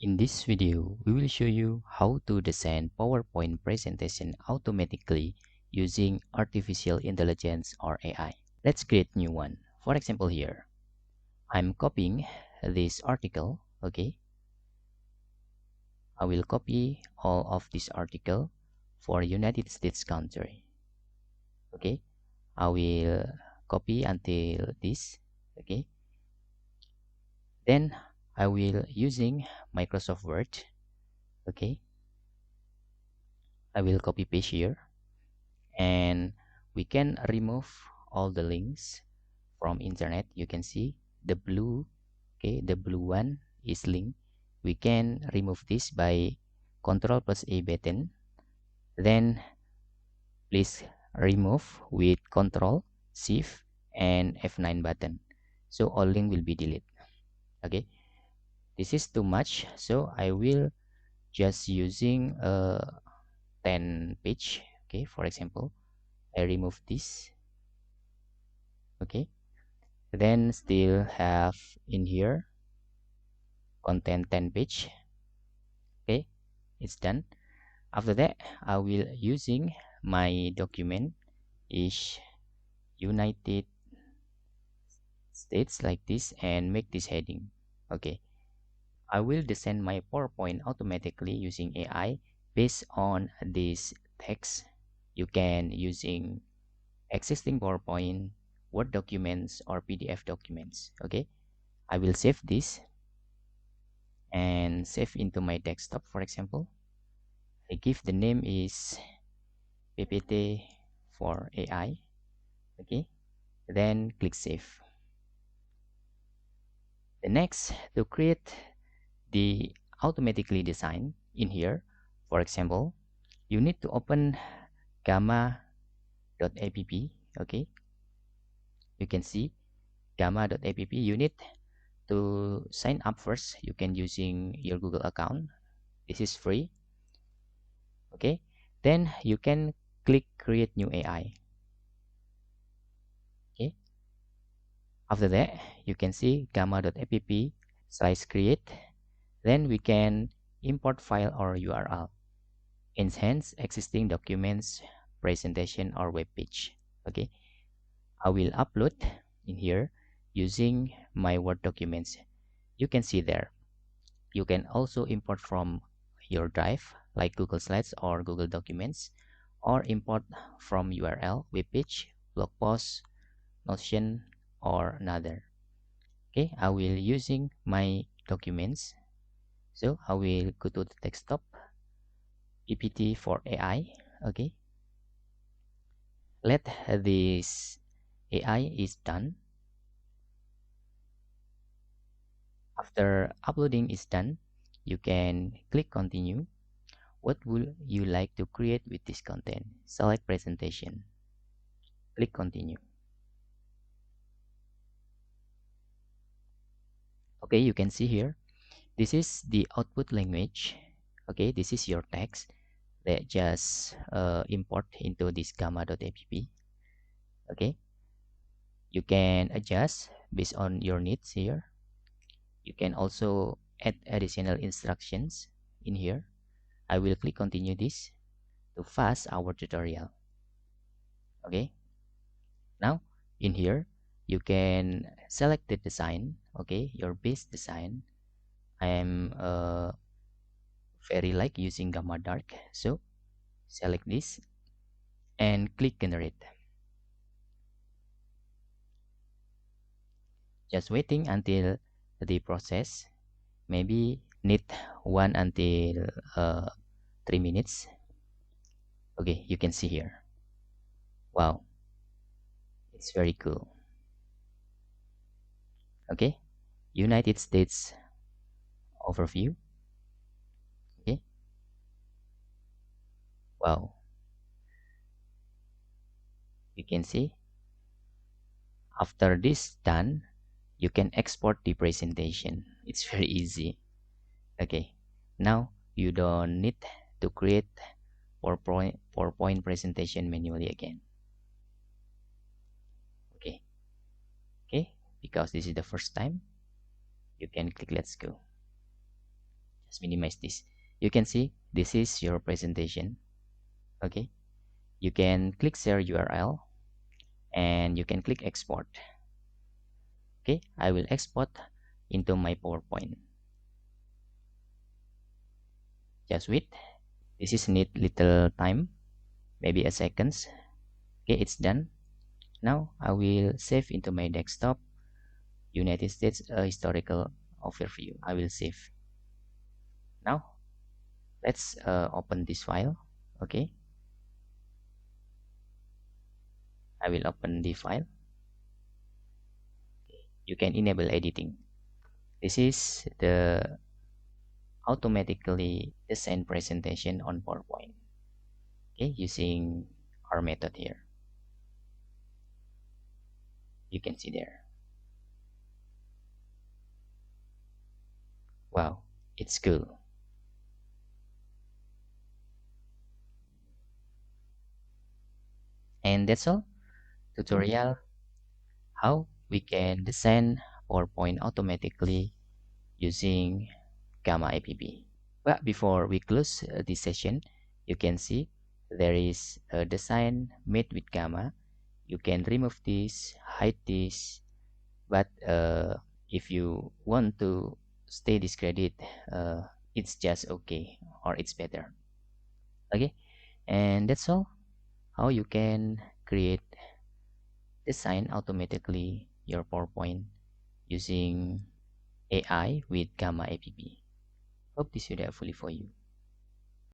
In this video, we will show you how to design PowerPoint presentation automatically using artificial intelligence or AI. Let's create new one. For example here, I'm copying this article, okay? I will copy all of this article for United States country, okay? I will copy until this, okay? Then I will using Microsoft Word, okay? I will copy paste here and we can remove all the links from internet. You can see the blue, okay, the blue one is link. We can remove this by Ctrl plus A button, then please remove with Ctrl Shift and F9 button, so all link will be deleted. Okay, this is too much, so I will just using 10 page. Okay, for example, I remove this. Okay, then still have in here content 10 page. Okay, it's done. After that, I will using my document is United States like this and make this heading. Okay, I will design my PowerPoint automatically using AI based on this text. You can using existing PowerPoint, Word documents or PDF documents. Okay, I will save this and save into my desktop. For example, I give the name is PPT for AI. Okay, then click save. The next, to create the automatically design in here, for example, you need to open gamma.app. Okay, you can see gamma.app. You need to sign up first. You can using your Google account. This is free. Okay, then you can click create new AI. Okay, after that you can see gamma.app/create. Then we can import file or URL, enhance existing documents, presentation or web page. Okay, I will upload in here using my Word documents. You can see there. You can also import from your drive like Google Slides or Google Documents, or import from URL, web page, blog post, Notion or another. Okay, I will using my documents. So I will go to the desktop, PPT for AI. Okay, let this AI is done. After uploading is done, you can click continue. What will you like to create with this content? Select presentation. Click continue. Okay, you can see here. This is the output language. Okay, this is your text that just import into this gamma.app. Okay, you can adjust based on your needs here. You can also add additional instructions in here. I will click continue this to fast our tutorial. Okay, now in here you can select the design. Okay, your base design. I am very like using gamma dark, so select this and click generate. Just waiting until the process, maybe need 1 until 3 minutes. Okay, you can see here. Wow, it's very cool. Okay, United States overview. Okay, wow, you can see. After this done, you can export the presentation. It's very easy. Okay, now you don't need to create PowerPoint presentation manually again. Okay, okay, because this is the first time, you can click let's go. Just minimize this. You can see this is your presentation. Okay, you can click share URL and you can click export. Okay, I will export into my PowerPoint. Just wait. This is need little time, maybe a seconds. Okay, it's done. Now I will save into my desktop. United States historical overview. I will save. Now let's open this file. Okay, I will open the file. You can enable editing. This is the automatically design presentation on PowerPoint. Okay, using our method here. You can see there. Wow, it's cool. And that's all. Tutorial how we can design PowerPoint automatically using Gamma app. But before we close this session, you can see there is a design made with Gamma. You can remove this, hide this, but if you want to stay discredit, uh, it's just okay or it's better. Okay, and that's all how you can create design automatically your PowerPoint using AI with Gamma app. Hope this video helpful for you.